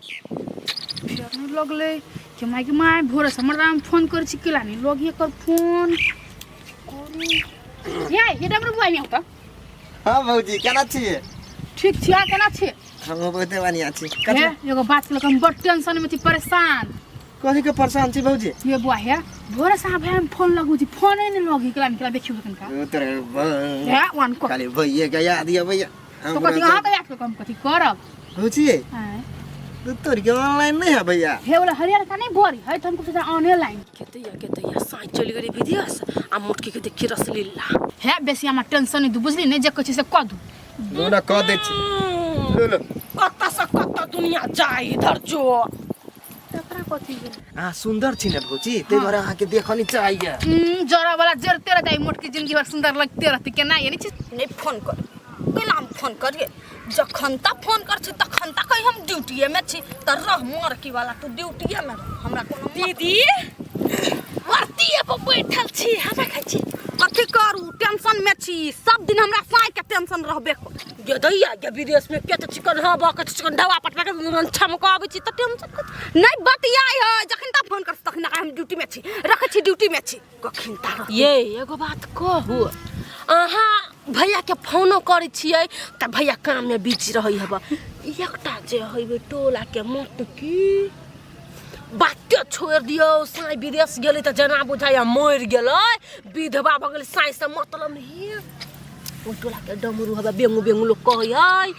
फिर नहीं लगले कि माय भोर से हमरा फोन कर छी केला नहीं लग एकर फोन ये डमरू बुआ नहीं होता। हां भौजी केना छिए? ठीक छिया केना छिए? हम बहुते बढ़िया छी। एगो बात के हम बड़ टेंशन में छी परेशान। कथि के परेशान छी भौजी? ये बुआ है भोर से हम फोन लगू छी फोन नहीं लगी केला देखियो कनका उतर है वन को खाली भैया के याद दिया भैया तो कथि कहां के याद कम कथि करब भौजी हां तोर के ऑनलाइन नहीं है भैया हे वाला हरियर का नहीं बोरी है तुमको सोचा ऑनलाइन केतैया साई चली गई विदेश आ मोटकी के देखी रसलीला है बेसी हम टेंशन नहीं दू बुझली नहीं जे कछ से क दू दोना क दे छी लो कत्ता से कत्ता दुनिया जाई इधर जो तकरा कथि हां सुंदर छी ने भौजी ते बारे आके देखनी चाहिए जरा वाला जर तेरा दाई मोटकी जिंदगी भर सुंदर लगते रहती के ना यानी नहीं फोन कर केना हम फोन करिए जखन ता फोन कर छी तखन ता कहि हम ड्यूटी में छी त रह मोर की वाला तू ड्यूटी में हमरा कोनो दीदी वर्ती पे बैठल छी हमरा खाइ छी कथि करू टेंशन में छी सब दिन हमरा साई के टेंशन रहबे गे दैया गे विदेश में केते चिकन हवा के चिकन ढाबा पटपट छमका आबै छी त टेंशन नहीं बतियाई है जखन ता फोन कर तखन हम ड्यूटी में छी रख छी ड्यूटी में छी कखन ता ये एगो बात कहू आहा भैया के फोनो करे छियै त भैया काम में बिजी रहै हबा एकटा जे हइबे टोला के मोटकी बात छोड़ दियो साई विदेश गेलै त जना बुझाया मर गेलै विधवा भ गेलै साई से मतलब नहीं ओ टोला के डमरू हबा बेंगू लोग कहै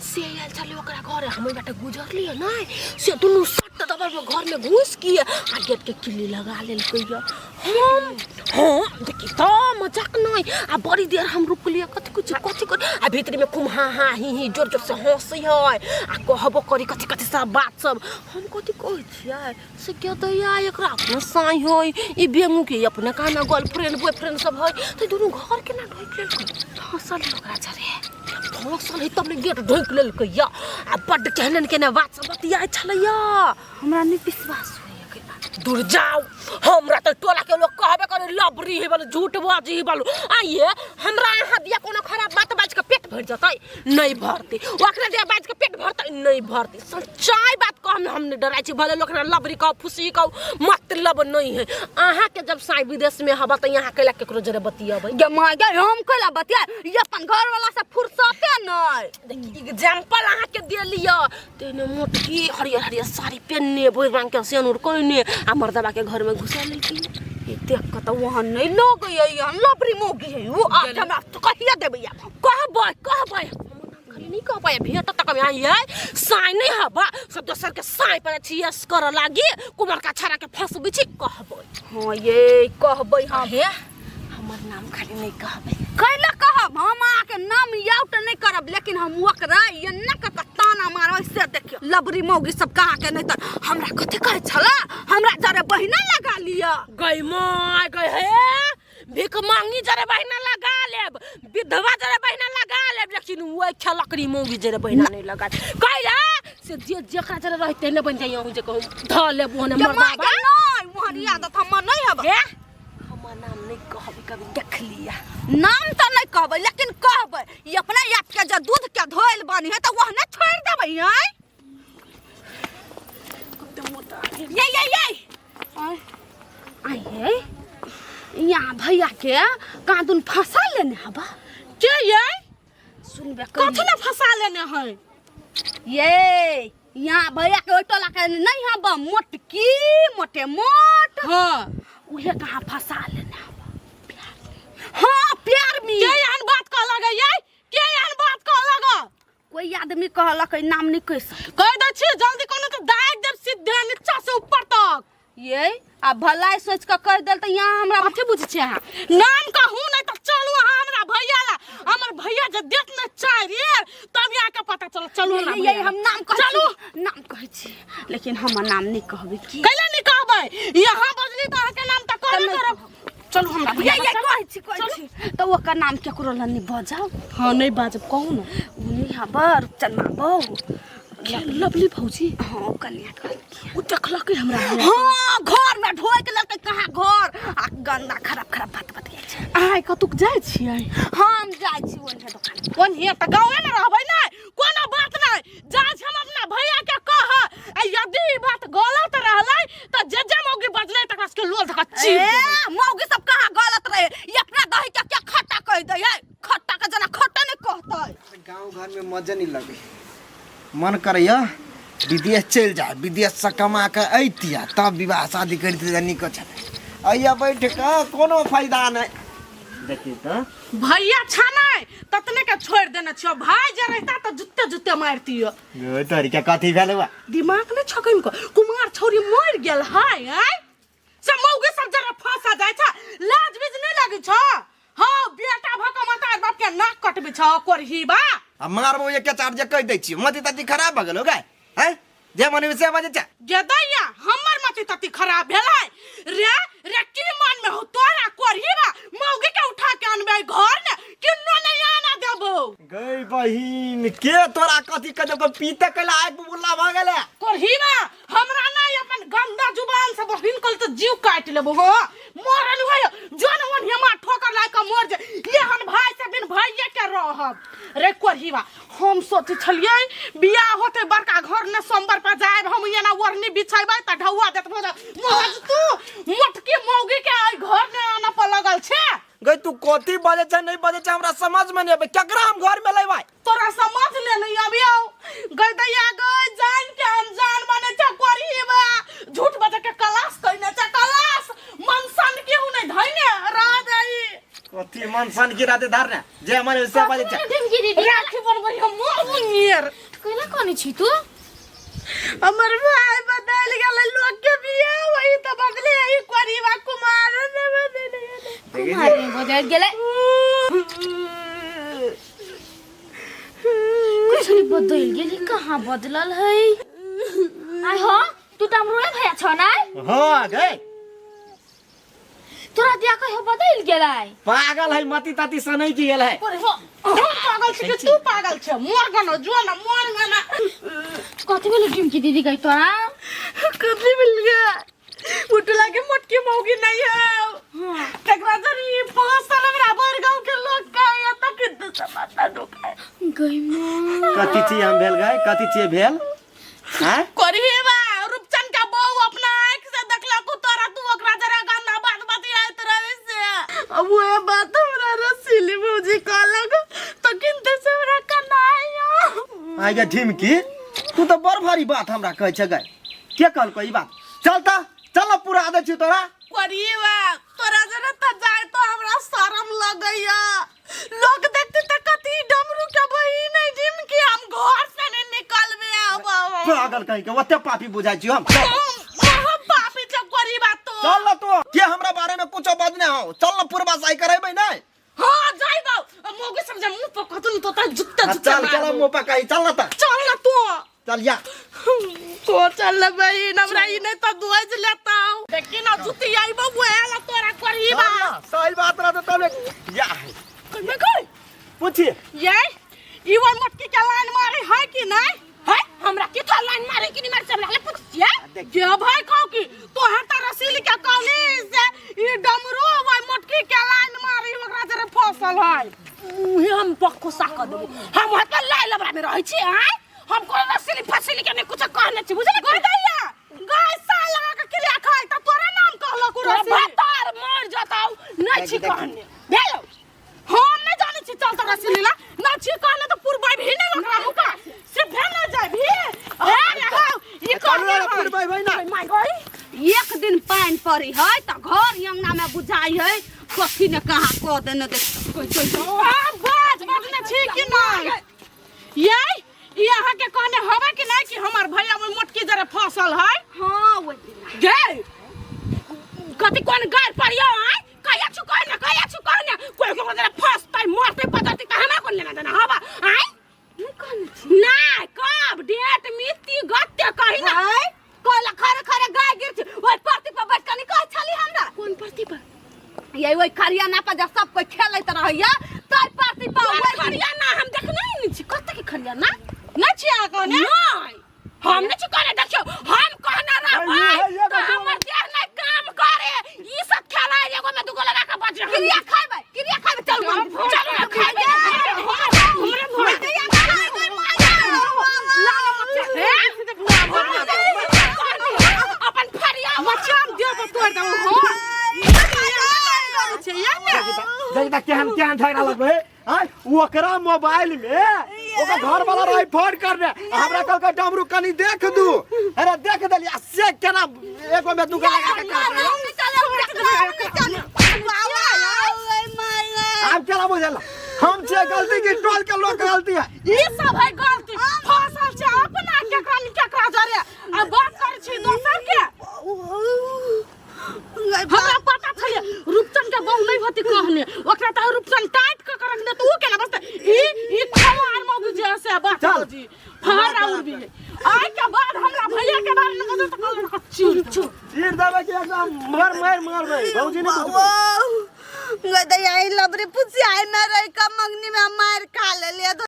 से आयल चले ओकरा घर हमर बेटा गुजरलिए नै से दुनु सट दबर में घर में घुस किए आ गेट के किल्ली लगा लेल कहिया हम हां देखि त मजाक नहीं आ बड़ी देर हम रुक लिए कथि कर आ भीतर में खूब हां ही जोर से हंसै है आ कहबो करी कथि सब बात सब हम कथि कहै छियै से के दैया एकरा अपना साई होय ई बेंगू के अपने काना गर्लफ्रेंड बॉयफ्रेंड सब है त दुनु घर के ना ढोक लेल फसल ओकरा चरे फसल है तब गेट ढोक लेल कहिया आ बड कहलन के ना बात सब बतिया छलैया हमरा नहीं विश्वास दूर जाओ हमरा तो टोला के लोग कहबे करे लबरी है बोले झूठ बाजी है बोलो आइए हमरा यहाँ दिया कोनो खराब बात बाज के पेट भर जतै नहीं भरते ओकरा दिया बाज के पेट भरतै नहीं भरते सच्चाई बात कहम हमने डराई छी भले लोग लबरी का फुसी का मतलब नहीं है आहा के जब साई विदेश में हबा त यहाँ केला केकरो जरे बतियाबै गे माय गे हम केला बतिया ये अपन घर वाला से फुर्सते नहीं देखी एग्जांपल आहा के दे लियो तेने मोटकी हरियर साड़ी पहनने बोल रंग के सेनुर कोइने आ मर्दबा के घर में घुसा लेती ये देख के तो वहां नहीं लोग ये लबरी मोगी है वो आज हमरा तो कहिया देबै कहबै खाली नहीं कह पाए भेट तक में आई है साई नहीं हबा सब दोसर के साई पर छियस कर लागी कुमार का छारा के फसबी छी कहबै हां ये कहबै हां हे हमर नाम खाली नहीं कहबै कैला कहब हम आके नाम याउट नहीं करब लेकिन हम ओकरा ये न के ताना मारबै से देखियो लबरी मौगी सब कहा के नहीं त हमरा कथि कहै छला हमरा जरे बहिना लगा लिया गई माय गई हे भिख मांगी जरे बहिना लगा लेब विधवा जरे बहिना लगा लेब लेकिन वो खलकड़ी मौगी जरे बहिना नहीं लगा कैला से जे जेकरा जरे रहते न बन जाइयो जे कहू ध लेब ओने मरदा नहीं मोहरी आदत हम नहीं हब हमर नाम नहीं कहबे कभी देख लिया नाम तो नहीं कहबे लेकिन कहबे ये अपना याद के जे दूध के धोइल बानी है त वहने छोड़ देबै है ये आई है यहाँ भैया के कादुन फंसा लेने हबा के ये सुनबे कथि ना फंसा लेने है ये यहाँ भैया के ओटला के नहीं हबा मोटकी मोटे मोट हां उहे कहां फंसा लेने हबा हां प्यार में के यान बात कह लगे ये के यान बात कह लगा कोई आदमी कहलक नाम नहीं कह सके कह द छी जल्दी कोनो तो दाग जब सीधे नीचा से ऊपर तक ये आ भलाई सोच के कह देल त यहां हमरा अथि बुझ छै नाम कहू नहीं त चलू हमरा भैया ला हमर भैया जे देख न चाह रे तब यहां के पता चलू ना ये हम नाम कह चलू नाम कह छी लेकिन हमर नाम नहीं कहबे की कैला नहीं कहबे यहां बजली त के नाम त कहबे करब चलू हमरा ये कह छी त ओकर नाम केकरो ल नहीं बजाओ हां नहीं बाजब कहू न उनी हबर चन्ना बहु लवली भौजी हां कन्या उ देखलक हमरा हां घर में ढोइ के लक कहां घर आ गंदा खराब बात बतिया छै आइ कतुक जाय छियै हम जाय छी ओने दुकान कोन हे त गांवे में रहबै नै कोनो बात नै जाय हम अपना भैया के कह लगे मन करैया विदेश चल जाए, विदेश से कमा के अतिया तब विवाह शादी करते निक अइया बैठ का कोनो फायदा नहीं। देखी तो भैया छाना ततने का छोड़ देना छो, भाई जे रहता तो जुत्ते जुत्ते मारती हो। तोरी के कथी भेल बा दिमाग ने छकम को कुमार छौरी मर गेल हाय आय सब मौगे सब जरा फंसा जाय छ, लाज बीज नहीं लागे छ। हां बेटा भका माता बाप के नाक कटबे छ करही बा। अब मारबो एक के चार्ज कह दै छी, मति तति खराब भ गेलो गाय हैं जे मने से बजे छ गे दैया हमर मति तति खराब भेलै रे रे की मन में हो तोरा करही बा मौगे के उठा के अनबे घर ने किन्नो नहीं आना देबो। गई बहिन के तोरा कथी कजो को पीते कला आग बुला भ गेले करही बा हमरा नहीं अपन गंदा जुबान से बहिन कल तो जीव काट लेबो हो मरल होय जन वन हेमा ठोकर लाय के मर जे एहन भाई से बिन भैया के रहब रे करही बा। हम सोचे छलिए बियाह होते बड़का घर ने सोमवार पर जाए हम एना ओरनी बिछाइबै त ढौआ देत भो मोहज तू मोटकी मौगी के आई घर ने आना पर लगल छे। गई तू कथी बजे छ नहीं बजे छ हमरा समझ में नहीं आबे केकरा हम घर में लेबै तोरा समझ ले नहीं आबियो गई दैया गई जान के अनजान माने छ करही बा झूठ बजे के क्लास कइने छ क्लास मनसन के उ नहीं धइने रह दई कथी मनसन की राते धरने जे मने से बजे छ राखी बनबै हम मुनियर कइला कोनी छी तू हमर भाई बदल गेल लोग के बियाह वही तो बदले ई करीबा कुमार ने बदले कुमार ने बदल गेले कुछ नहीं बदल गेली, कहां बदलल है आय हो तू त हमरो भैया छ ना। हां गई तोरा दिया कहियो बदल गेलै पागल है मति तति सनै की गेल है। अरे हो हम पागल छी कि तू पागल छ मोर गनो जो ना मोर गना कथि भेल टिमकी दीदी गई तोरा कथि मिल गया उठला के मोटकी मौगी नहीं है तकरा जरी फसल मेरा बरगांव के लोग का या तक समाता दुखाए गई मां कथी छी हम भेल गए कथी छी भेल हैं करही बा रूपचन का बहू अपना आंख से देखला को तोरा तू ओकरा जरा गंदा बात बतियात रहे से अब वो बात हमरा रसीली भौजी कहलक तो किनते से हमरा कनाइयो आगे ढिमकी तू तो बड़ भारी बात हमरा कहै छ गए के कहल को ई बात चलता चल पूरा आदे छी तोरा करही बा तोरा जरा त जाय तो हमरा शरम लगैया लोग देखते त कथी डमरू के बहिन है ढिमकी हम घर से नहीं निकलबे अब पागल कहीं के ओते पापी बुझाइ छी हम पापी छ करही बा तो चल न तो के हमरा बारे में कुछ बजने हो चल न पूर्वा साई करैबै नहीं। हां जाइबो मोगे सब जे मुंह पर कतन तो त जुत्ता जुत्ता चल चल मो पकाई चल न त चल ना तो चल या तो चल भाई नमरा ई नहीं तो दुआज लेता हूं देखी ना जुती आइबो बुएला तोरा करही बा सही बात रह तब या कइबे कोई पूछिए ये ई वो मटकी के लाइन मारे है कि नहीं है हमरा की तो लाइन मारे कि नहीं मारे सब ले पूछिए जे भाई कहू की तो है त रसीली के कहली से ई डमरू वो मटकी के लाइन मारी ओकरा जरे फसल है हम पक्को साक देबो हम हत लाई लबरा में रहै छी आय हम को रसीली फसीली के नहीं कुछ कहने छी बुझले कह दैया गाय साल लगा के क्रिया खाई त तोरा नाम कहलो को रसीली भातार मर जताऊ नहीं छी कहने भेलो हम नहीं जाने छी चल त रसीली ला ना छी कहने तो पुरबाई भी नहीं लग रहा मुका सिर्फ भेल ना जाय भी ये कहलो पुरबाई भाई ना माय गॉड एक दिन पानी पड़ी है त घर अंगना में बुझाई है कथी ने कहां को देने दे बाज बाजने छी कि नहीं ये यहाँ के कहने हवे कि नहीं कि हमार भैया में मोटकी जरे फसल है। हां वो गे कथी कोन गाय परियो है कहिया छु कहने कोई को जरे फसतै मरतै पततै त हमरा कोन लेना देना हवा आय नहीं कहने नहीं कब डेट मिति गत्ते कहि ना कहला खरे खरे गाय गिर छी ओइ परती पर बैठ के नहीं कह छली हमरा कोन परती पर ये ओइ खरियाना पर जब सब कोई खेलैत रहैया तै परती पर ओइ खरियाना हम देखनै नहीं छी कत के खरियाना नहीं छिया कोने नहीं हम नहीं करे देखियो हम कहना ना भाई तो हमर देह नहीं काम करे ई सब खेला एगो में दुगो लगा के बच क्रिया खाइबे चल चल ना खाइबे हमरे भोर दैया अपन फरिया मचाम देब तोड़ दऊ हो देख केहन केहन ठहरा लगबे हां ओकरा मोबाइल में ओकर घर वाला रही फोन करने हमरा कल का डमरू कनी देख दू अरे देख दलिया से केना एगो में दूगो लगा के आप केना बुझल हम छे गलती की टोल के लोग गलती है ई सब है गलती फसल से अपना के कानी के करा जा रे आ बात कर छी दोसर के हमरा पता छले रूपचंद के बहु नहीं भती कहने ओकरा त रूपचंद टाइट के करक दे तू केना बसते ई खवार मौगी जैसे बात जी फार और भी आई के बाद हमरा भैया के बारे में कहत त चीर देबे के एकदम मार भौजी ने गदई आई लबरे पुछी आई मेरे का मंगनी में मार खा ले